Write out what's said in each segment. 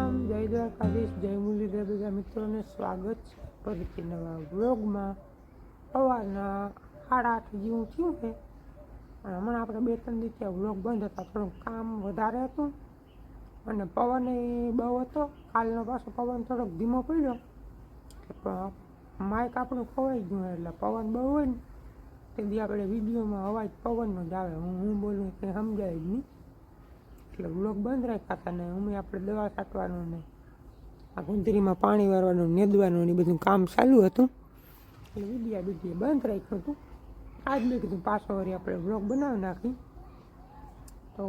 રામ, જય દ્વારકાધીશ, જય મુરલીધર બધા મિત્રોને સ્વાગત છે ફરીથી નવા વ્લોગમાં. સવારના 8:30 જેવું થયું છે અને હમણાં આપણે 2-3 દિવસથી વ્લોગ બંધ હતા. થોડું કામ વધારે હતું અને પવન બહુ હતો. કાલનો પાછો પવન થોડોક ધીમો પડ્યો, માઇક આપણું ખોવાઈ ગયું. એટલે પવન બહુ હોય ને તે દી આપણે વિડીયોમાં અવાજ પવનનો જ આવે, હું બોલું કંઈ સમજાય જ નહીં. એટલે વ્લોગ બંધ રાખ્યા હતા ને અમે આપણે દવા છાંટવાનું ને આ ગુંદરીમાં પાણી વારવાનું, નેદવાનું ને બધું કામ ચાલુ હતું. એટલે વિડીયો બંધ રાખ્યું હતું. આજ મેં કીધું પાછો વળી આપણે વ્લોગ બનાવી નાખી. તો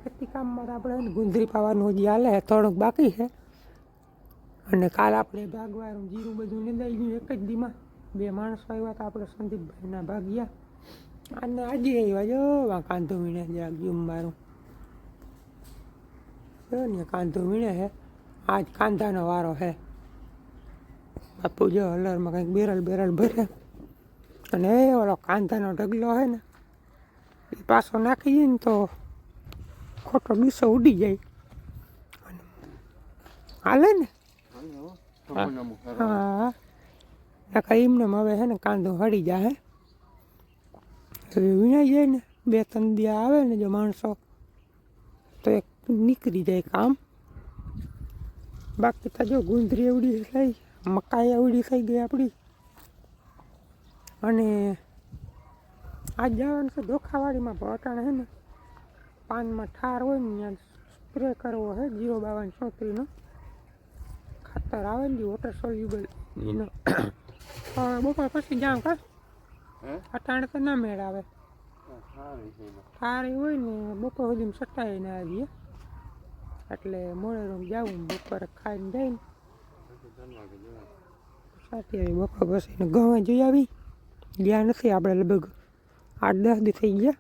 ખેતી કામમાં તો આપણે ગુંદરી પાવાનું હજી હાલે, થોડુંક બાકી છે. અને કાલ આપણે ભાગવાનું જીરું બધું નેદાઈ ગયું એક જ દીમાં. 2 માણસો આવ્યા હતા, આપણે સંદીપભાઈના ભાગ્યા. અને આજે આવ્યા જો કાંધો વીણે જરાક જીમ મારું ને કાંધો વીણે છે. આજ કાંધાનો વારો છે. બાપુ જો હલરમાં કંઈક બેરલ ભરે અને ઓલો કાંધાનો ઢગલો છે ને એ પાછો નાખી જાય ને તો ખોટો બીસો ઉડી જાય. હાલે ને હા એમને હવે છે ને કાંધો હળી જાય. હવે વીણાઈ જાય ને 2-3 દી આવે ને જો માણસો તો એક નીકળી જાય કામ. બાકી તો જો ગુંદરી એવડી થઈ, મકાઈ એવડી થઈ ગઈ આપણી. અને આજ જવાનું છે ધોખાવાડીમાં. અટાણે છે ને પાનમાં ઠાર હોય ને ત્યાં સ્પ્રે કરવો છે 05234નો ખાતર આવે ને વોટર સોલ્યુબલ એનો. બપોર પછી જાઉં કા અટાણે તો ના મેળ આવે. ઠાર હોય ને બપોર સુધી સટાઈ ને આવીએ એટલે મોડે રૂમ જવું. બપોરે ખાઈને જઈને સાથે આવી બપોર પછી ઘઉં જોઈ આવી. ગયા નથી આપણે લગભગ 8-10 દી થઈ ગયા.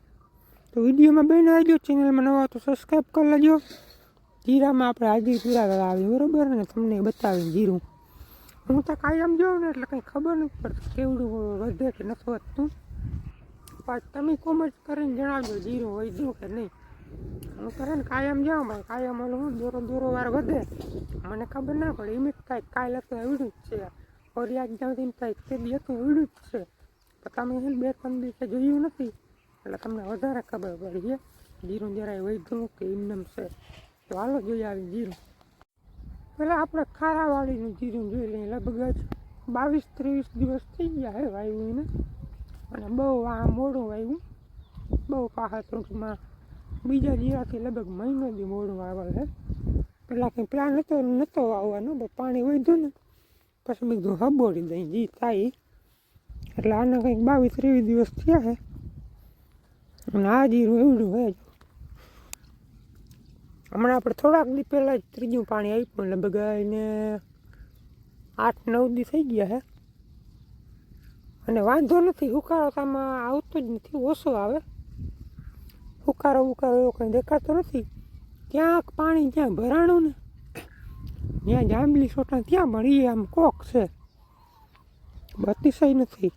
તો વિડીયોમાં બને આવજો. ચેનલમાં નવા તો સબસ્ક્રાઈબ કરી લેજો. જીરામાં આપણે હાજરી પૂરા આવી બરાબર ને તમને બતાવીને જીરું. હું તો કાયમ જોઉં ને એટલે કંઈ ખબર નથી પડતી કેવડું વધે કે નથી વધતું. પણ તમે કોમેન્ટ કરીને જણાવજો જીરું વધ્યું કે નહીં. હું કરે ને કાયમ જાઉં ભાઈ, કાયમ ઓલું હું દોરો વાર વધે મને ખબર ના પડે. એમ કાંઈક કાલ હતું એવડું જ છે. ફરિયાદ જાઉં કાંઈક તે દી હતું એવડું જ છે. પણ તમે 2-3 દિવસે જોયું નથી એટલે તમને વધારે ખબર પડી છે જીરું જરાય વધ્યું કે એમનેમ છે. તો હાલો જોઈ આવી જીરું. પેલા આપણે ખારાવાળીનું જીરું જોઈ લઈએ. લગભગ 22-23 દિવસ થઈ ગયા હે વાવ્યું એને. અને બહુ આ મોડું વાવ્યું, બહુ પાછા ટૂંકમાં બીજા જીરાથી લગભગ મહિનોથી મોડું વાવેલ છે. પેલા કંઈ પ્લાન નહોતો વાવવાનો, પણ પાણી વધ્યું ને પછી મેં કીધું હબોડી દઈ જી થાય. એટલે આને કંઈક 22-23 દિવસ થયા છે. અને આ જીરું એવડું છે. હમણાં આપણે થોડાક દી પહેલાં જ 3જું પાણી આપ્યું, લગભગ એને 8-9 દી થઈ ગયા છે. અને વાંધો નથી, હુકારો આમાં આવતો જ નથી, ઓછો આવે. હુકારો એવો કંઈ દેખાતો નથી. ક્યાંક પાણી જ્યાં ભરાણું ને જ્યાં જાંબલી સોટા ત્યાં પણ એ આમ કોક છે, અતિશય નથી.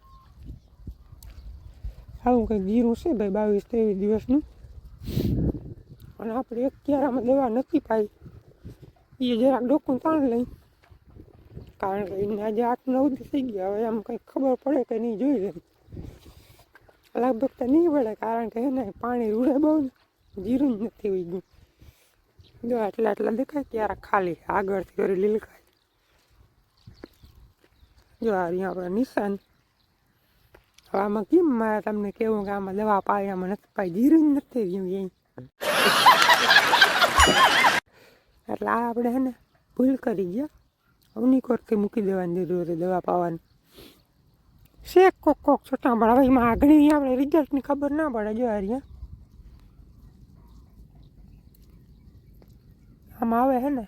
આવું કંઈક જીરું છે ભાઈ 22-23 દિવસનું. અને આપણે એક ક્યારામાં દવા નથી પાઈ, એ જરાક ડોકું તાણ લઈ, કારણ કે એને આજે 8-9 દી થઈ ગયા. હવે આમ કંઈક ખબર પડે કે નહીં જોઈ લે. લગભગ તો નહીં પડે કારણ કે એને પાણી રૂડે બહુ ને જીરું જ નથી હોય ગયું. જો આટલા દેખાય ક્યારા ખાલી આગળથી કરી લીલખાય. જો આ અહીંયા આપણે નિશાન. હવે આમાં કેમ મારે તમને કહેવું કે આમાં દવા પાઈ, આમાં નથી પાઈ, જીરું જ નથી ગયું એ. એટલે આ આપણે હે ને ભૂલ કરી ગયા. ઉનિકોરથી મૂકી દેવાની જરૂર હતી દવા પાવાની. શેક કોક છોટા પડે. હવે એમાં આગળ આપણે રિઝલ્ટની ખબર ના પડે. જો અહીંયા આમાં આવે છે ને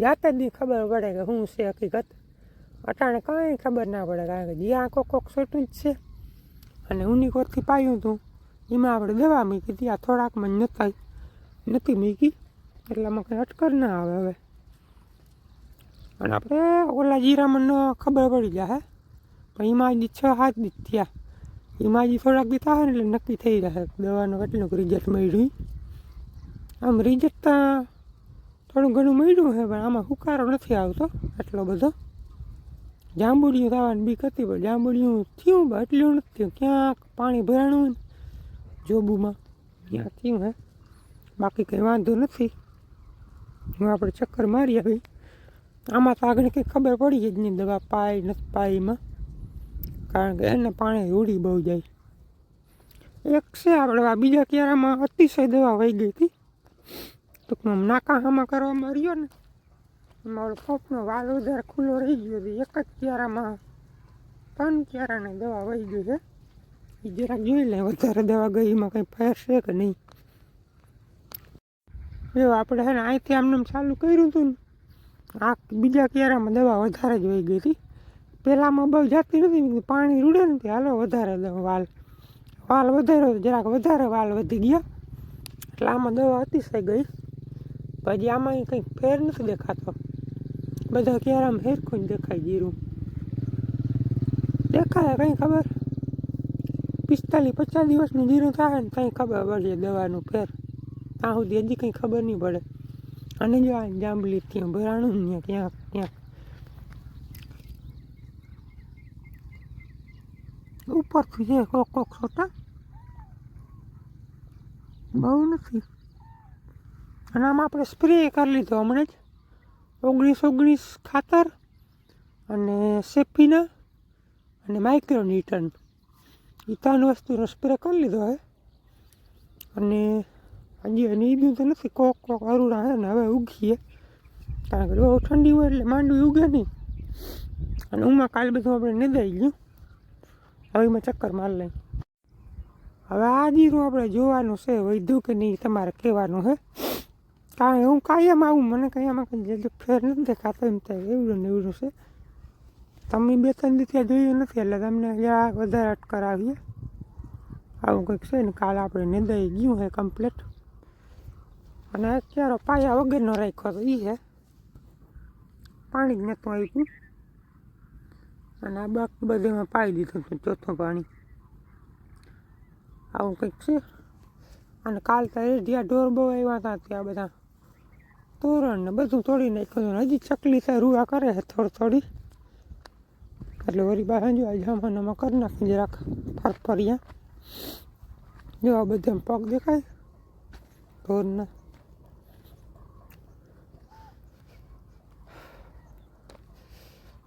જાતે જ ખબર પડે કે શું છે હકીકત. અટાણે કાંઈ ખબર ના પડે કારણ કે જ્યાં કોક છોટું જ છે. અને ઉનિકોરથી પાયું હતું એમાં આપણે દવા મૂકી હતી. આ થોડાકમાં નથી મૂકી એટલે આમાં કંઈ અટકર ના આવે હવે. અને આપણે ઓલા જીરામાં ન ખબર પડી જાય પણ એમાં હજી 6-7 દી થયા. એમાં હજી થોડાક દી થાય ને એટલે નક્કી થઈ રહે દવાનું કેટલું રિઝલ્ટ મળ્યું. આમ રિઝલ્ટ તો થોડું ઘણું મળ્યું છે પણ આમાં હુકારો નથી આવતો એટલો બધો. જાંબુડિયું થવાની બીક હતી પણ જાંબુડિયું થયું પણ એટલું નથી થયું. ક્યાંક પાણી ભરાણું હોય ને જોબુમાં ત્યાં થયું હે, બાકી કંઈ વાંધો નથી. હું આપણે ચક્કર મારી આવી. આમાં તો આગળ કંઈ ખબર પડી જ નહીં દવા પાય નથી પાયમાં, કારણ કે એને પાણી ઉડી બહુ જાય. એક છે આપણે આ બીજા ક્યારામાં અતિશય દવા વહી ગઈ હતી. ટૂંકમાં નાકાહામાં કરવામાં રહ્યો ને મારો પંપનો વાલ વધારે ખુલ્લો રહી ગયો હતો. એક જ ક્યારામાં 3 ક્યારાને દવા વહી ગઈ છે. એ જરાક જોઈ લે વધારે દવા ગઈ એમાં કંઈ ફેર છે કે નહીં. એવું આપણે છે ને અહીંથી આમને ચાલુ કર્યું હતું ને આ બીજા ક્યારામાં દવા વધારે જ વહી ગઈ હતી. પહેલાંમાં બહુ જાતી નથી, પાણી રૂડે ને તે હાલો વધારે વાલ વધારે જરાક વધારે વાલ વધી ગયા એટલે આમાં દવા અતિશય ગઈ. પછી આમાં કંઈક ફેર નથી દેખાતો. બધા ક્યારામાં હેરખું જ દેખાય જીરું દેખાય. કંઈ ખબર 45-50 દિવસનું જીરું થાય ને કંઈ ખબર પડે દવાનું ફેર. ત્યાં સુધી હજી કંઈ ખબર નહીં પડે. અને જો આ જાંબલી ત્યાં ભરાણું ને ક્યાંક ક્યાંક ઉપરથી છે કોક છોટા, બહુ નથી. અને આમાં આપણે સ્પ્રે કરી લીધો હમણાં જ 19-19 ખાતર અને સેફીના અને માઇક્રોન્યુટન એ 3 વસ્તુનો સ્પ્રે કરી લીધો હે. અને હજી નીંદું તો નથી, કોક અરુણા હે ને હવે ઉગીએ, કારણ કે બહુ ઠંડી હોય એટલે માંડવી ઉગે નહીં. અને ઉમાં કાલ બધું આપણે નિંદાઈ ગયું. હવે એમાં ચક્કર માર લઈ. હવે આ જીરું આપણે જોવાનું છે વધ્યું કે નહીં તમારે કહેવાનું છે, કારણ કે હું કાયમ આવું મને કંઈ આમાં કંઈ ફેર નથી દેખાતો. એમ થાય એવડું ને એવડું છે. તમે 2-3 દિવસ જોયું નથી એટલે તમને જરાક વધારે અટકર આવીએ. આવું કંઈક છે ને કાલ આપણે નિંદાઈ ગયું છે કમ્પ્લીટ. અને અત્યારે પાયા વગરનો રાખ્યો તો એ છે, પાણી જ નહોતું આવ્યું. અને આ બાકી બધેમાં પાઈ દીધું હતું ચોથું પાણી. આવું કંઈક છે. અને કાલ તો જ્યાં ઢોર બહુ આવ્યા હતા ત્યાં બધા તોરણ ને બધું તોડી નાખ્યું. હજી ચકલી થાય રૂવા કરે છે થોડી, એટલે વળી બહાર જો આ જમાનામાં કરી નાખી જરાક ફરફરિયા. જો આ બધા પગ દેખાય ઢોરના.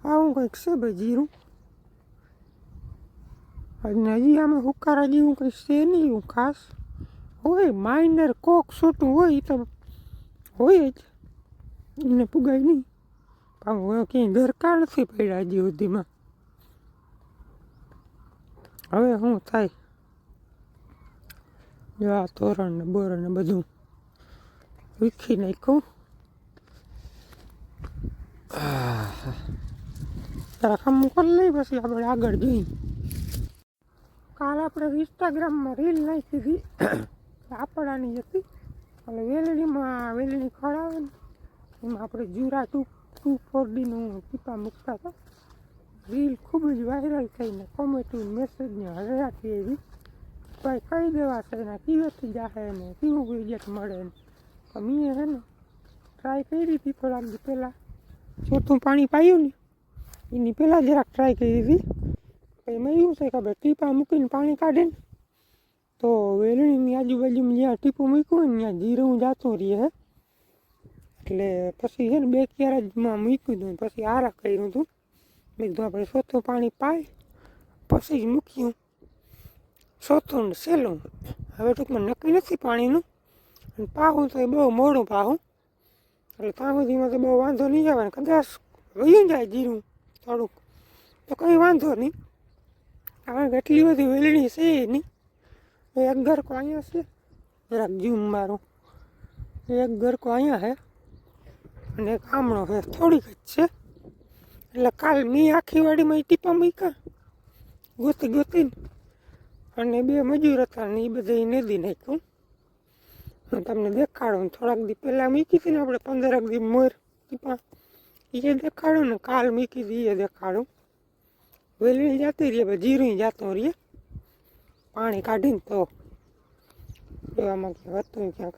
આવું કંઈક છે ભાઈ જીરું. અને હજી આમાં હુકારા જેવું કંઈ છે નહીં એવું ખાસ. હોય માઇનર કોક છોટું હોય એ તો હોય જ, એને પુગાય નહીં. પણ હવે ક્યાંય દરકાર નથી પડ્યા હજી સુધીમાં. હવે શું થાય જો આ તોરણ ને બોરણ ને બધું વીખી નાખ્યું. જરાક આમ કરી લઈ પછી આપણે આગળ જઈએ. કાલ આપણે ઇન્સ્ટાગ્રામમાં રીલ નાખી હતી આપણાની હતી, એટલે વેલણી ખડાવે ને એમાં આપણે જીરા 2,4-નું ટીપા મૂકતા હતા. રીલ ખૂબ જ વાયરલ થઈને કોમેન્ટની મેસેજને હરાતી એવી ભાઈ કઈ દેવા છે ને કીવેથી જાહે ને કેવું રિઝલ્ટ મળે ને. તો મેં છે ને ટ્રાય કરી હતી થોડાક દી પહેલાં, ચોથું પાણી પાયું ને એની પહેલાં જરાક ટ્રાય કરી હતી. એમાં એવું છે કે આપણે ટીપા મૂકીને પાણી કાઢે ને તો વેલણીની આજુબાજુમાં જ્યાં ટીપું મૂક્યું હોય ને ત્યાં જીરું જાતું રહે. એટલે પછી છે ને 2 ક્યારામાં મૂક્યું હતું, પછી આરા કર્યું હતું. મેં કીધું આપણે ચોથું પાણી પાય પછી જ મૂક્યું, ચોથું ને સહેલું. હવે ટૂંકમાં નક્કી નથી પાણીનું, અને પાહું તો એ બહુ મોડું પાહું, એટલે ત્યાં સુધીમાં તો બહુ વાંધો નહીં આવે ને. કદાચ વયું જાય જીરું થોડુંક તો કંઈ વાંધો નહીં, કારણ કે એટલી બધી વેલણી છે નહીં. એક ગરકો અહીંયા છે, જરાક ઝૂમ મારું, એક ગરકો અહીંયા છે અને એક આમણો છે થોડીક જ છે. એટલે કાલ મેં આખી વાડીમાં એ ટીપા મૂક્યા ગોતીને, અને 2 મજૂર હતા ને એ બધા નદી નાખ્યું. હું તમને દેખાડું. થોડાક દી પહેલાં મૂકી હતી ને આપણે 15 દી મોર ટીપા એ દેખાડું ને કાલ મૂકી હતી એ દેખાડું. વેલણી જતી રહીએ જીરું જતું રહીએ પાણી કાઢીને. તો એવામાં ક્યાંક હતું ક્યાંક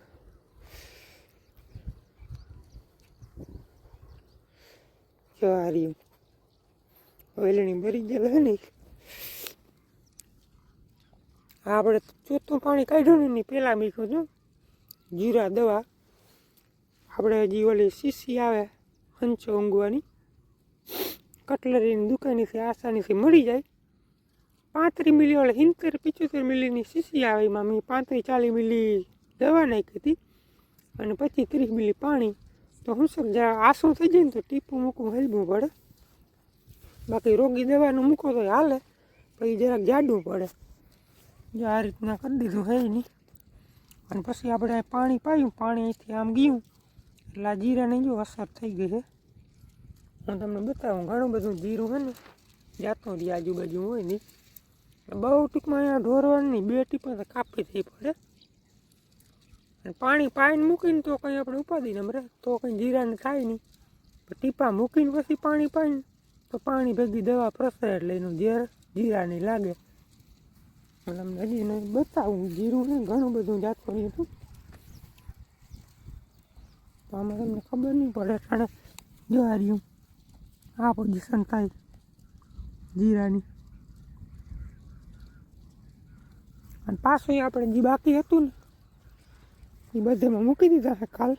જો આ રહ્યું વેલણી ભરી ગયેલ હે ને આપણે ચોથું પાણી કાઢ્યું ને એની પહેલાં મીઠું છું જીરા દવા આપણે હજી ઓલી શીશી આવે હંચો ઊંઘવાની કટલરીની દુકાનેથી આસાનીથી મળી જાય 35 મિલી ઓલે 70-75 મિલીની શીશી આવે એમાં મેં 35-40 મિલી દવા નાખી હતી અને પછી 30 મિલી પાણી તો હું શું જરા આસું થઈ જાય ને તો ટીપું મૂકવું હલવું પડે બાકી રોગી દવાનું મૂકો તો હાલે પછી જરાક જાડવું પડે જો આ રીતના કરી દીધું હે નહીં અને પછી આપણે પાણી પાયું પાણી અહીંથી આમ ગયું એટલે આ જીરાને જો અસર થઈ ગઈ છે હું તમને બતાવું ઘણું બધું જીરું છે ને જાતો રહી આજુબાજુ હોય નહીં બહુ ટૂંકમાં અહીંયા ઢોરવાનું નહીં 2 ટીપા તો કાપી થઈ પડે અને પાણી પાઈને મૂકીને તો કંઈ આપણે ઉપાડીને મરે તો કંઈ જીરાને થાય નહીં ટીપા મૂકીને પછી પાણી પાઈને તો પાણી ભેગી દવા પ્રસરે એટલે એનું ઝેર જીરાને લાગે તમને હજી નહીં બતાવું જીરું ને ઘણું બધું જાતો રહ્યું હતું તો આમાં તમને ખબર નહીં પડે કારણ જો આ રહ્યું આ પોઝિશન થાય જીરાની અને પાછું આપણે જે બાકી હતું ને એ બધેમાં મૂકી દીધા છે કાલ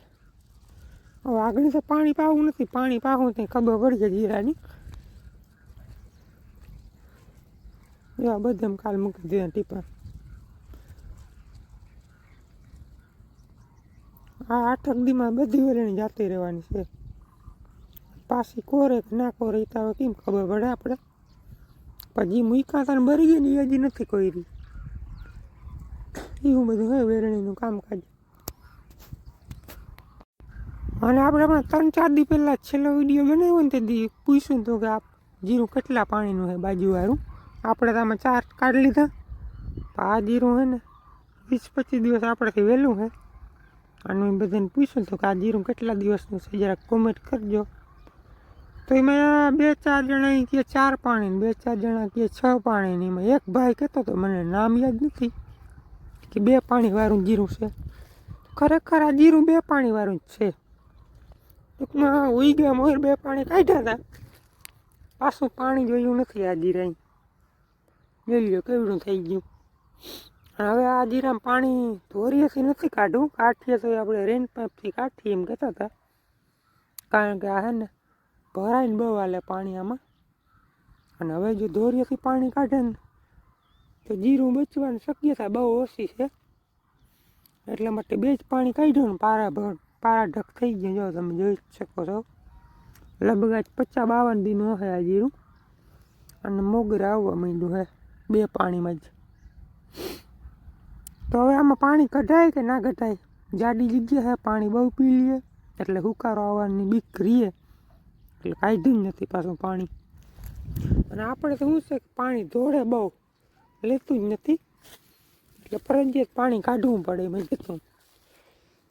હવે આગળ તો પાણી પાવું નથી પાણી પાવું ત્યાં ખબર પડી જાય જીરાની આ બધેમાં કાલ મૂકી દીધા ટીપા આ 8 દીમાં બધી વેલણી જાતી રહેવાની છે પાછી કોરે કે ના કોરે તો હવે કેમ ખબર પડે આપણે પછી મૂકા તાને ભરી ગઈ ને એ હજી નથી કોઈ એવું બધું હોય વેરણીનું કામકાજ અને આપણે 3-4 દી પહેલાં છેલ્લો વિડીયો બનાવ્યો ને તેથી પૂછ્યું તો કે આ જીરું કેટલા પાણીનું છે બાજુવાળું આપણે તો આમાં 4 કાઢી લીધા આ જીરું છે ને 20-25 દિવસ આપણેથી વહેલું છે અને મેં બધાને પૂછ્યું તો કે આ જીરું કેટલા દિવસનું છે જરાક કોમેન્ટ કરજો તો એમાં 2-4 જણા કહે 4 પાણી 2-4 જણા કહે 6 પાણીની એમાં એક ભાઈ કહેતો તો મને નામ યાદ નથી કે 2 પાણીવાળું જીરું છે ખરેખર આ જીરું 2 પાણીવાળું જ છે ટૂંકમાં ઉઈ ગયા મોર 2 પાણી કાઢ્યા હતા પાછું પાણી જોયું નથી આ જીરા જોઈ લો કેવડું થઈ ગયું હવે આ જીરામાં પાણી ધોરીએથી નથી કાઢવું કાઢીએ તો આપણે રેન પાઇપથી કાઢીએ એમ કહેતા હતા કારણ કે આ હે ને ભરાઈને બહુ હાલે પાણી આમાં અને હવે જો ધોરીએથી પાણી કાઢે ને તો જીરું બચવાની શક્યતા બહુ ઓછી છે એટલા માટે 2 જ પાણી કાઢ્યું ને પારા ઢક થઈ ગયું જો તમે જોઈ શકો છો લગભગ 50-52 દીનું હશે આ જીરું અને મોગરા આવવા માંડ્યું હે 2 પાણીમાં જ તો હવે આમાં પાણી કઢાય કે ના કઢાય જાડી જગ્યા છે પાણી બહુ પી લઈએ એટલે હુકારો આવવાની બીક રહીએ એટલે કાઢ્યું જ નથી પાછું પાણી અને આપણે તો શું છે કે પાણી ધોળે બહુ લેતું જ નથી એટલે ફરજિયાત પાણી કાઢવું પડે મેં કીધું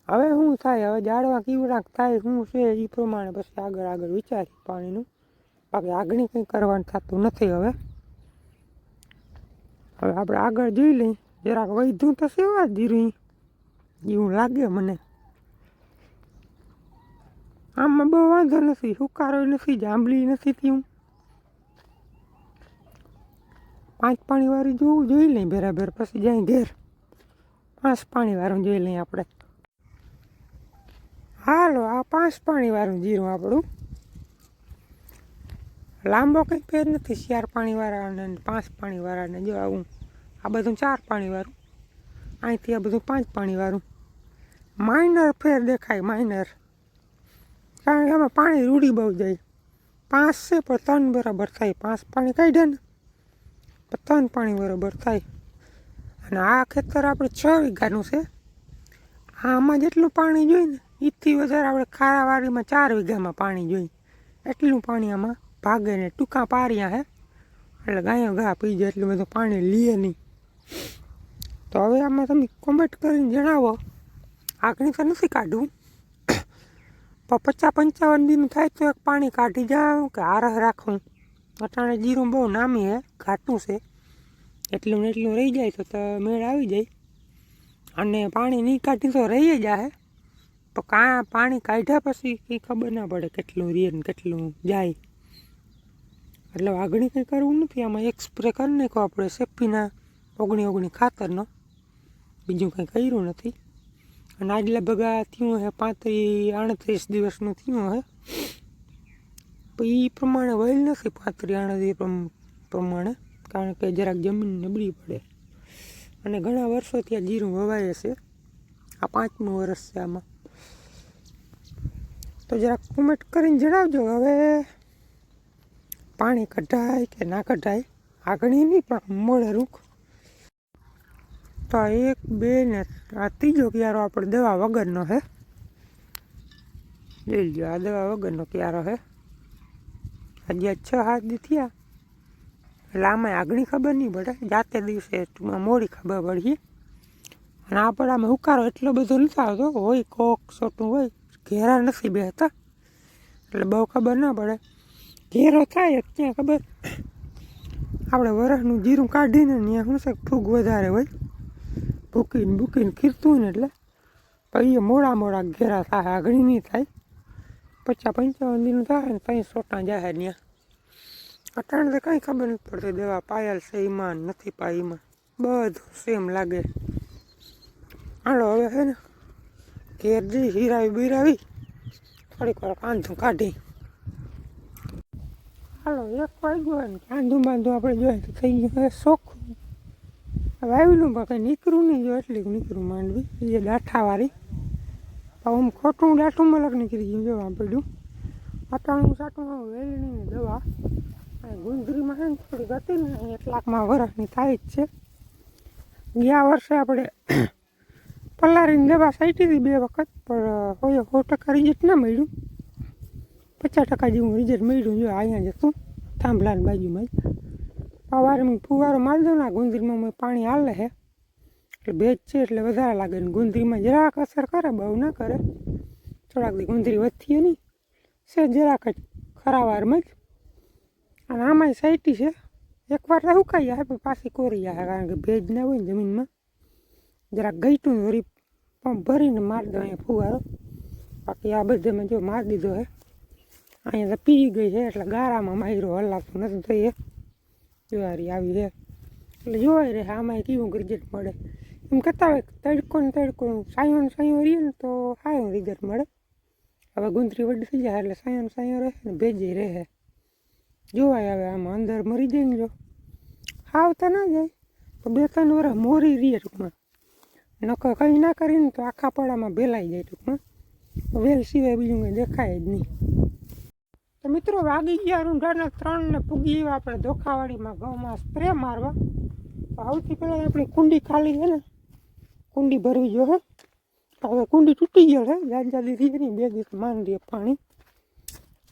હવે શું થાય હવે જાડવા કેવડાક થાય શું છે એ પ્રમાણે પછી આગળ વિચારી પાણીનું બાકી આગળ કંઈ કરવાનું થતું નથી હવે આપણે આગળ જોઈ લઈએ જરાક વધ્યું તો સેવા જીરું એવું લાગે મને આમાં બહુ વાંધો નથી સુકારો નથી જાંબલી નથી થયું 5 પાણીવાળી જોવું જોઈ લઈએ બરાબર પછી જાય ઘેર 5 પાણીવાળું જોઈ લઈએ આપણે હાલો આ 5 પાણીવાળું જીરું આપણું લાંબો કંઈ ફેર નથી 4 પાણીવાળાને 5 પાણીવાળાને જો આવું આ બધું 4 પાણીવાળું અહીંથી આ બધું 5 પાણીવાળું માઇનર ફેર દેખાય માઇનર કારણ કે આમાં પાણી રૂડી બહુ જાય 5 છે પણ 3 બરાબર થાય 5 પાણી કાઢ્યા ને પણ 3 પાણી બરાબર થાય અને આ ખેતર આપણે 6 વીઘાનું છે આમાં જેટલું પાણી જોઈએ ને એથી વધારે આપણે ખારાવાડીમાં 4 વીઘામાં પાણી જોઈએ એટલું પાણી આમાં ભાગે ને ટૂંકા પારિયા હે એટલે ગાયો ઘા પી જાય એટલું બધું પાણી લે નહીં તો હવે આમાં તમે કોમેન્ટ કરીને જણાવો આગળ તો નથી કાઢવું પણ 50-55 દીનું થાય તો એક પાણી કાઢી જાઉં કે આરહ રાખું અટાણે જીરું બહુ નામી હે ઘાટું છે એટલું ને એટલું રહી જાય તો મેળ આવી જાય અને પાણી નહીં કાઢી તો રહી જાય તો પાણી કાઢ્યા પછી કંઈ ખબર ના પડે કેટલું રીએ ને કેટલું જાય. એટલે વાઘણી કંઈ કરવું નથી. આમાં એક સ્પ્રે કરી નાખો આપણે સેફીના 19 ખાતરનો, બીજું કંઈ કર્યું નથી. અને આજ લગભગ થયું હે 35-38 દિવસનું થયું હે. એ પ્રમાણે વહેલ નથી 35-38 પ્રમાણે, કારણ કે જરાક જમીન નબળી પડે. અને ઘણા વર્ષોથી આ જીરું વવાય છે. આ 5મું વર્ષ છે આમાં. તો જરાક કોમેન્ટ કરીને જણાવજો હવે પાણી કઢાય કે ના કઢાય. આગળની નહીં પણ મોડે રૂખ. તો 1, 2 ને આ ત્રીજો ક્યારો આપણે દવા વગરનો છે. લઈ લો, આ દવા વગરનો ક્યારો છે. હજી 6-7 દી થયા એટલે આમાં આગળની ખબર નહીં પડે. જાતે દિવસે ટૂંકમાં મોડી ખબર પડી. અને આપણામાં હુકારો એટલો બધો નથી આવતો. હોય કોક છોટું હોય, ઘેરા નથી બેસતા એટલે બહુ ખબર ના પડે. ઘેરો થાય ત્યાં ખબર. આપણે વરસનું જીરું કાઢીને ત્યાં શું છે ફૂગ વધારે હોય, ભૂકીને ખીરતું હોય ને એટલે પછી એ મોડા ઘેરા થાય. આગળ નહીં થાય. 50-55 દિન થાય ને પછી સોટા જાય ત્યાં. અટાણે તો કંઈ ખબર નથી પડતી. દવા પાયેલ છે એમાં નથી પાઈ એમાં, બધું સેમ લાગે. હાલો હવે છે ને ઘેર જઈ હીરાવી થોડીક વાર કાંધું કાઢી. હાલો 1 વાગ્યો હોય ને કાંધું આપણે જોઈએ તો થઈ ગયું હવે ચોખ્ખું. વાવેલું પણ કંઈ નીકળું નહીં. જો એટલી નીકળું માંડવી એ દાઠાવાળી. આમ ખોટું દાઠું મલક નીકળી ગયું જોવા પડ્યું. અટાણું સાટું વેલણીની દવા ગુંદરીમાં છે ને થોડીક હતી ને 1 લાખમાં વરસની થાય જ છે. ગયા વર્ષે આપણે પલારીની દવા સાઈટી હતી 2 વખત, પણ હોય 100% રિઝલ્ટ ના મળ્યું. 50% જેવું રિઝલ્ટ મળ્યું. જો અહીંયા જતું થાંભલાની બાજુમાં જ સવારે ફુવારો મારી દઉં ને ગુંદરીમાં પાણી હાલે છે એટલે ભેજ છે એટલે વધારે લાગે. ને ગુંદરીમાં જરાક અસર કરે, બહુ ના કરે. થોડાક દી ગુંદરી વધતી નહીં છે, જરાક જ ખરા વારમાં જ. અને આમાંય સાઈટી છે. એકવાર તો સુકાઈ જાય પણ પાછી કોરી જાય, કારણ કે ભેજ ના હોય ને જમીનમાં. જરાક ગઈટું વળી પંપ ભરીને મારી દો અહીંયા ફુવારો. બાકી આ બધેમાં જો મારી દીધો છે. અહીંયા તો પી ગઈ છે એટલે ગારામાં માર્યો, હલાતું નથી થઈ. જુવારી આવી છે એટલે જોવાય રહે આમાં કેવું રિઝલ્ટ મળે. એમ કહેતા હોય તડકો સાયો રહીએ ને તો સારું રિઝલ્ટ મળે. હવે ગુંદરી વડી થઈ જાય એટલે સાયો રહે ને ભેજે રહે. જોવાય હવે આમાં અંદર મરી જાય ને જો આવતા ના જાય તો 2-3 વર્ષ મોરી રહીએ ટૂંકમાં. નકર કંઈ ના કરીને તો આખા પડામાં ભેલાઈ જાય ટૂંકમાં. વેલ સિવાય બીજું કંઈ દેખાય જ નહીં. તો મિત્રો વાગી ગયા રૂંઢાના 3 ને પૂગી એવા આપણે ધોખાવાડીમાં ઘઉંમાં સ્પ્રે મારવા. સૌથી પહેલાં આપણી કુંડી ખાલી છે ને, કુંડી ભરવી જોઈએ. હવે કુંડી તૂટી ગયો છે, જાદી થઈ નહીં. 2 દિવસ માંડીએ પાણી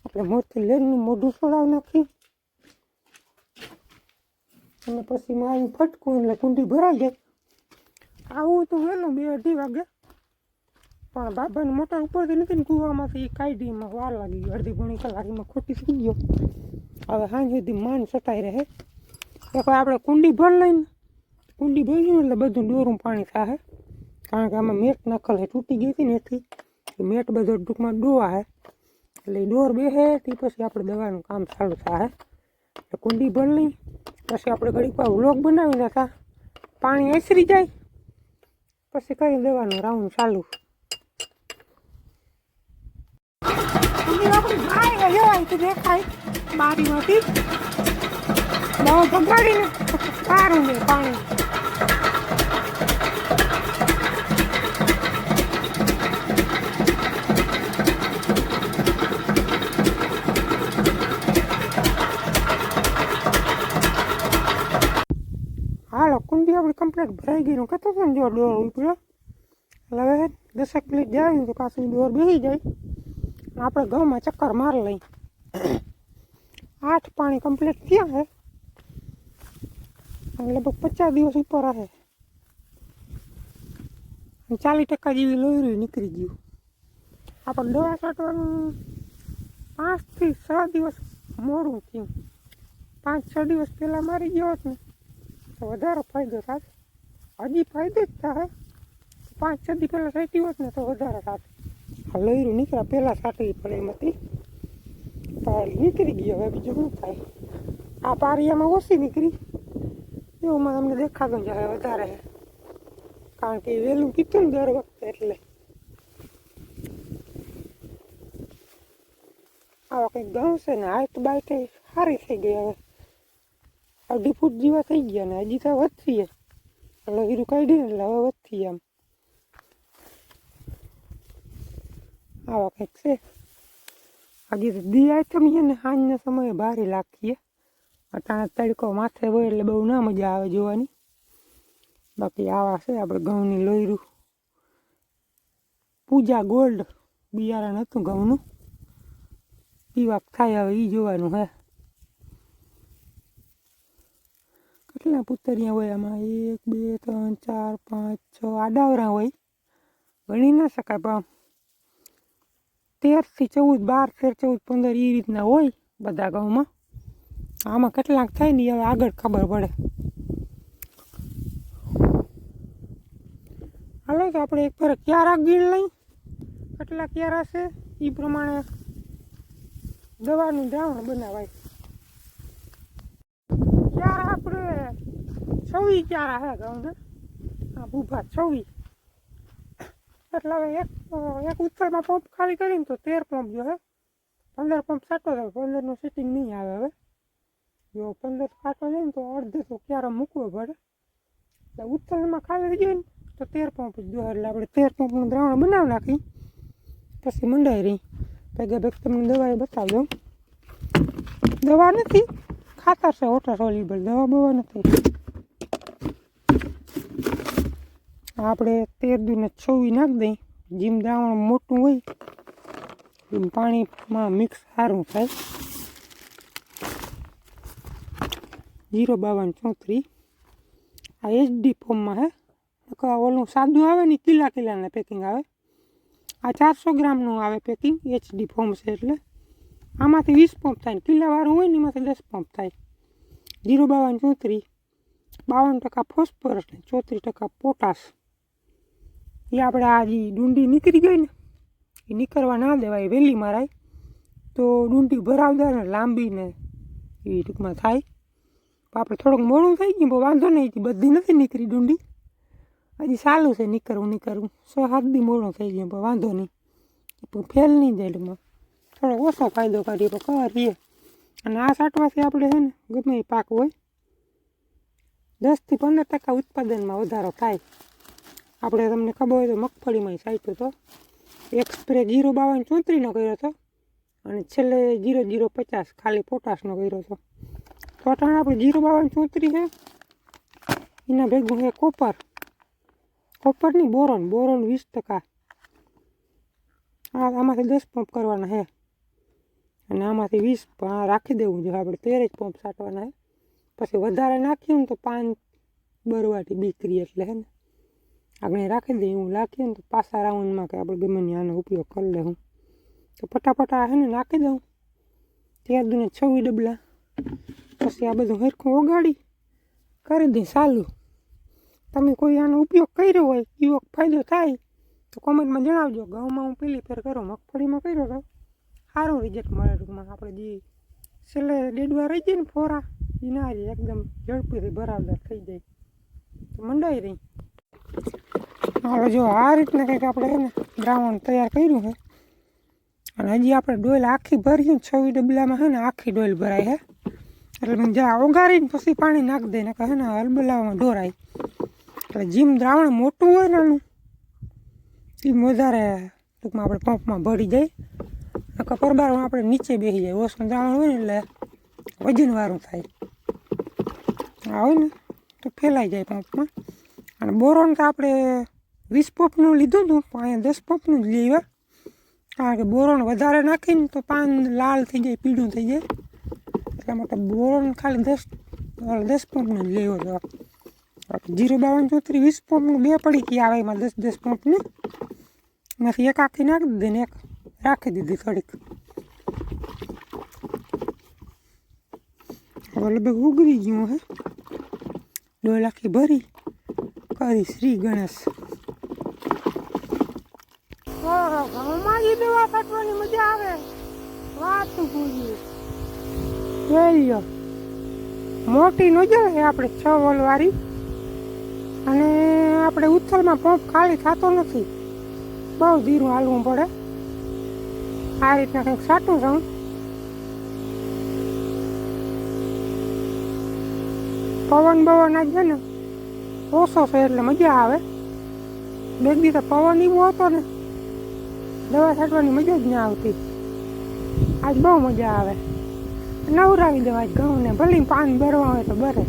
એટલે મોરથી લઈને મોઢું છોડાવી નાખી અને પછી મારી ફટકું એટલે કુંડી ભરાઈ જાય. આવું તો વહેલું 2-2:30 વાગે, પણ બાબાને મોટર ઉપરથી નથી ને કૂવામાંથી કાઢીમાં વાર લાગી ગયો. અડધી પોણી કલાકમાં ખોટી થઈ ગયો. હવે સાંજ સુધી માન સટાઈ રહે. એક આપણે કુંડી ભર લઈને કુંડી ભરીને એટલે બધું ડોરું પાણી થાય. કારણ કે આમાં મેટ નખલ છે, તૂટી ગઈ હતી ને એથી મેટ બધો ટૂંકમાં ડોવા છે એટલે ડોર બેસે તે પછી આપણે દવાનું કામ ચાલુ થાય. એટલે કુંડી ભર લઈ પછી આપણે ઘડીક વ્લોગ બનાવી હતા, પાણી એસરી જાય પછી કરી દેવાનું રાઉન્ડ ચાલુ. દેખાય બારીમાંથી બહુ ભગાડીને સારું છે પાણી. હાલો કુંડી આપણી કમ્પ્લીટ ભરાઈ ગઈ. કહેતો હતો ને જો ડોર ઉપડ્યો એટલે હવે 10 મિનિટ જાય ને તો પાછું ડોર બેસી જાય. આપણે ઘઉંમાં ચક્કર મારી લઈ. 8 પાણી કમ્પ્લીટ થયા છે લગભગ 50 દિવસ ઉપર હશે. 40% જેવી લોહી નીકળી ગયું. આપણે દવા છાંટવાનું 5 થી 6 દિવસ મોડું થયું. 5-6 દિવસ પહેલાં મારી ગયો હોત ને તો વધારે ફાયદો થાય. હજી ફાયદો જ થાય. 5-6 દી પહેલાં છાંટી હોત ને તો વધારે થાય. આ લોહીરું નીકળ્યા પહેલાં સાટવી પડે એમ હતી, પાળી નીકળી ગઈ. હવે બીજું શું થાય, આ પારિયામાં ઓછી નીકળી એવુંમાં તમને દેખાતું જાય વધારે, કારણ કે એ વહેલું પીતું ને દર વખતે એટલે. આવા કંઈક ઘઉં છે ને હાઈટ બાઈટ સારી થઈ ગઈ, હવે 2.5 ફૂટ જેવા થઈ ગયા ને હજી તો વધતી લોહીરું કાઢીને એટલે હવે વધતી આમ. આવા કંઈક છે. હજી તો દી આઈટમ ને સાંજના સમયે ભારે લાગીએ, અટાણે તડકો માથે હોય એટલે બહુ ના મજા આવે જોવાની. બાકી આવા છે આપણે ઘઉંની લોહીરું. પૂજા ગોલ્ડ બિયારણ હતું ઘઉંનું, પીવાક થાય હવે એ જોવાનું હે. કેટલા પુતરિયા હોય આમાં, 1 2 3 4 5 6 આડાવરા હોય, ગણી ના શકાય પણ 13 થી 14 12 13 14 15 એ રીતના હોય બધા ઘઉંમાં. આમાં કેટલાક થાય ને હવે આગળ ખબર પડે. હાલો તો આપણે એક ફરક ક્યારા ગીણ લઈ, કેટલા ક્યારા છે એ પ્રમાણે દવાનું દ્રાવણ બનાવાય. ક્યારા આપણે 26 ક્યારા હે ઘઉંના, આ ભૂભા 26 એટલે હવે એક ઉત્તરમાં પંપ ખાલી કરીને તો 13 પંપ જો હે, 15 પંપ સાટો થાય, 15નું સેટિંગ નહીં આવે. હવે જો 15 સાટો જાય ને તો અડધો તો ક્યારો મૂકવો પડે, એટલે ઉત્તરમાં ખાલી થઈ જાય ને તો 13 પંપ જ જો, એટલે આપણે 13 પંપનું દ્રાવણ બનાવી નાખી પછી મંડાઈ રહી. ભેગા ભેગ તમને દવા બતાવી દઉં. દવા નથી, ખાતર છે વોટર સોલ્યુબલ, દવા બવા નથી. આપણે 13 દૂને 26 નાખી દઈ, જેમ દ્રાવણ મોટું હોય એમ પાણીમાં મિક્સ સારું થાય. 05234 આ HD ફોર્મમાં હે, ઓલું સાદું આવે ને કિલ્લાના પેકિંગ આવે, આ 400 ગ્રામનું આવે પેકિંગ, HD ફોર્મ છે એટલે આમાંથી 20 પંપ થાય, કિલ્લાવાળું હોય ને એમાંથી 10 પંપ થાય. 05234 52% ફોસ્ફરસ ને 34% પોટાશ. એ આપણે આ જે ડુંડી નીકળી ગઈ ને એ નીકળવા ના દેવાય, વહેલી મારાય તો ડુંડી ભરાવદાર ને લાંબી ને એ ટૂંકમાં થાય. આપણે થોડુંક મોડું થઈ ગયું પણ વાંધો નહીં, બધી નથી નીકળી ડુંડી, હજી ચાલુ છે નીકળવું 6-7 દી મોડું થઈ ગયું પણ વાંધો નહીં, પણ ફેલ નહીં જાય. એમાં થોડોક ઓછો ફાયદો કાઢીએ પણ કરીએ. અને આ સાટવાથી આપણે છે ને ગમે એ પાક હોય 10 થી 15% ઉત્પાદનમાં વધારો થાય. આપણે તમને ખબર હોય તો મગફળીમાં સાટ્યો હતો, એક સ્પ્રે 05234નો કર્યો હતો અને છેલ્લે 0050 ખાલી પોટાશનો કર્યો હતો. તો અટાણે આપણે 05234 છે, એના ભેગું છે કોપરની બોરોન 20%. આમાંથી 10 પંપ કરવાના છે અને આમાંથી 20 રાખી દેવું જોઈએ. આપણે 13 જ પંપ સાટવાના છે, પછી વધારે નાખ્યું ને તો પાન બરવાટી બીકરી એટલે હે ને આપણે રાખી દઈએ. એવું નાખીએ ને તો પાછા રાઉન્ડમાં કે આપણે ગમે આનો ઉપયોગ કરી લેવું તો ફટાફટા હે ને નાખી દઉં. 13 દૂને 26 ડબલા, પછી આ બધું હરખું ઓગાળી કરી દઈ ચાલુ. તમે કોઈ આનો ઉપયોગ કર્યો હોય, એવો ફાયદો થાય તો કોમેન્ટમાં જણાવજો. ઘઉંમાં હું પહેલી ફેર કરું, મગફળીમાં કર્યો તો સારું રિઝલ્ટ મળે. ટૂંકમાં આપણે જે છેલ્લે ડેડવા રહી જાય ને ફોરા એ ના જાય, એકદમ ઝડપીથી ભરાવદાર થઈ જાય તો મંડાઈ રહી. હવે જો આ રીતના કંઈક આપણે છે ને દ્રાવણ તૈયાર કર્યું છે અને હજી આપણે ડોલ આખી ભરીએ 26 ડબલામાં છે ને આખી ડોલ ભરાય છે, એટલે જ્યાં ઓગાળીને પછી પાણી નાખી દે ને કહે ને હલબલાવામાં ઢોરાય. એટલે જેમ દ્રાવણ મોટું હોય ને એનું એમ વધારે ટૂંકમાં આપણે પંપમાં ભરી જાય. નકર પરબારમાં આપણે નીચે બેસી જાય, ઓછું દ્રાવણ હોય ને એટલે વજનવાળું થાય. આ હોય ને તો ફેલાઈ જાય પંપમાં. અને બોરોન તો આપણે 20 પંપનું લીધું હતું પણ અહીંયા 10 પંપનું જ લેવા, કારણ કે બોરોન વધારે નાખીને તો પાન લાલ થઈ જાય, પીળું થઈ જાય, એટલા માટે બોરોન ખાલી 10 પંપનું જ લેવો હતો. 05234 20 પંપનું 2 પડી આવે, એમાં 10 પંપને એમાંથી એક આખી નાખી દીધી ને એક રાખી દીધી થોડીક. હવે લગભગ ઉગરી ગયું હે, ડોલ આખી ભરી કરી શ્રી ગણેશ. ઘઉંમાં જ દવા છાંટવાની મજા આવે. વાત પૂરી જોઈ લો. મોટી નોજલ છે આપણે 6 વોલ વાળી, અને આપણે ઉથલમાં પંપ ખાલી થતો નથી, બહુ ધીરું હાલવું પડે. આ રીતના કંઈક છાંટું છું. પવન બવન આજ છે ને ઓછો છે એટલે મજા આવે. બે દી તો પવન એવો હતો ને દવા છાંટવાની મજા જ ના આવતી. આજ બહુ મજા આવે. નવરાવી દેવા ઘઉં ને, ભલે પાણી ભરવા હોય તો ભરે.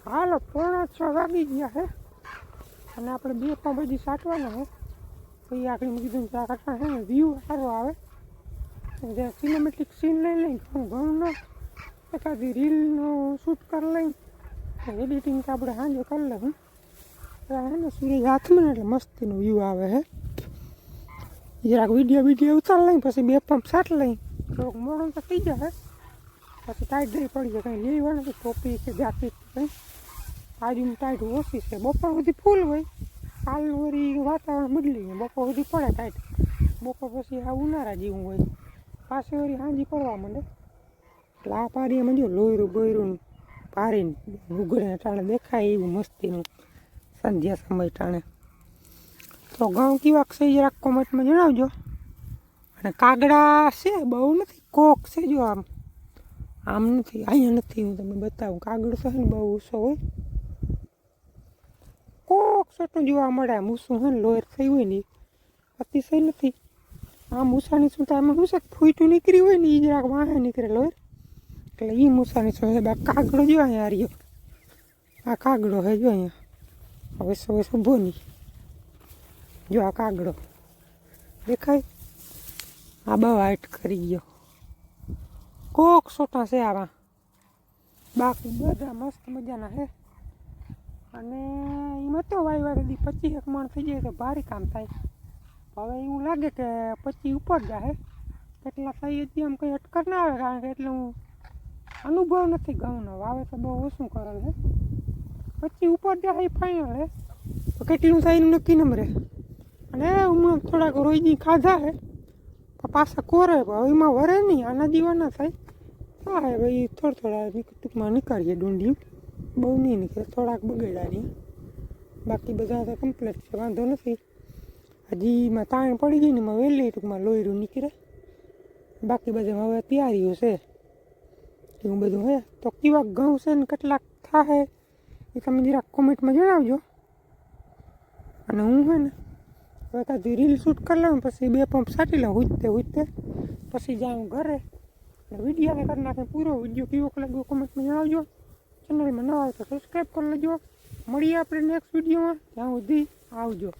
હાલો 6:45 વાગી ગયા છે, અને આપણે 2 પંપ બધી છાંટવાના છે. પછી આગળ મેં કીધું ચા કાઢવા છે ને વ્યૂ સારો આવે. જ્યાં સિનેમેટિક સીન લઈ લઈને ઘઉંનો એકાદી રીલનો શૂટ કરી લઈને એડિટિંગ તો આપણે સાંજે કરી લઉં. હે ને સૂરજ હાથમાં ને એટલે મસ્તીનો વ્યૂ આવે છે. જરાક વિડીયો ઉતાર લઈને પછી 2 પંપ છાંટ લઈ. થોડોક મોડું તો થઈ જશે, પછી ટાઈટ દઈ પડી જાય. કંઈ લેવાનું તો ટોપી કે જાકેટ કંઈ આજુમાં ટાઈટ ઓછી છે. બપોર સુધી ફૂલ હોય, કાલ વળી વાતાવરણ બદલી જાય, બપોર સુધી પડે ટાઈટ. બપોર પછી આ ઉનાળા જેવું હોય, પાછી વળી સાંજી પડવા માંડે. એટલે આ પાડીમાં જો લોયરું બોયરું પારીને ઉઘડે ટાણે દેખાય એવું મસ્તીનું સંધ્યા સમય ટાણે. તો ઘઉં કેવા છે જરાક કોમેન્ટમાં જણાવજો. અને કાગડા છે, બહુ નથી, કોક છે. જો આમ નથી, અહીંયા નથી. હું તમને બતાવું. કાગડો છે ને બહુ ઓછો હોય, કોક છોટું જોવા મળે. આમ ઊંસું છે ને લોયર થઈ હોય ને અતિશય નથી. આમ ઊંસાની શું આમાં શું છે ફૂટું નીકળી હોય ને એ જરાક વાહે નીકળે લોયર, એટલે એ મૂસાની શું છે. કાગડો જો અહીંયા રહ્યો, આ કાગડો છે જો અહીંયા. હવે ઊભો નહીં, જો આ કાગડો દેખાય. આ બહુ હાઈટ કરી ગયો. કોક છોટા છે આવા, બાકી બધા મસ્ત મજાના છે. અને એમાં તો વાયવાળી 25 મણ થઈ જાય તો ભારી કામ થાય. હવે એવું લાગે કે 25 ઉપર જાય. કેટલા થઈ હતી આમ કંઈ અટકર ના આવે, કારણ કે એટલે હું અનુભવ નથી ઘઉંનો. વાવે તો બહુ ઓછું કરેલ છે. 25 ઉપર જાય એ ફાઇનલ છે. તો કેટલું થાય એનું નક્કી ન રહે. અને હું થોડાક રોજની ખાધા છે, પાછા કોરે. હવે એમાં વરે નહીં, આના જેવા ના થાય. હા ભાઈ થોડા ટૂંકમાં નીકળીએ. ડુંડિયું બહુ નહીં નીકળે, થોડાક બગેડાની. બાકી બધા તો કમ્પ્લીટ છે, વાંધો નથી. હજી એમાં તાણ પડી ગઈ ને એમાં વહેલી ટૂંકમાં લોયરું નીકળે. બાકી બધા હવે તૈયારીઓ છે એવું બધું હે. તો કેવા ઘઉં છે ને કેટલાક થાય એ તમે જરાક કોમેન્ટમાં જણાવજો. અને હું છે ને હવે કાંઈ રીલ શૂટ કરી લઉં, પછી 2 પંપ છાંટી લઉં ઉજતે પછી જાઉં ઘરે. વિડીયોને કરી નાખે પૂરો. વિડીયો કેવો લાગ્યો કોમેન્ટમાં જણાવજો. ચેનલમાં ન આવે તો સબસ્ક્રાઈબ કરી લેજો. મળીએ આપણે નેક્સ્ટ વિડીયોમાં. ત્યાં સુધી આવજો.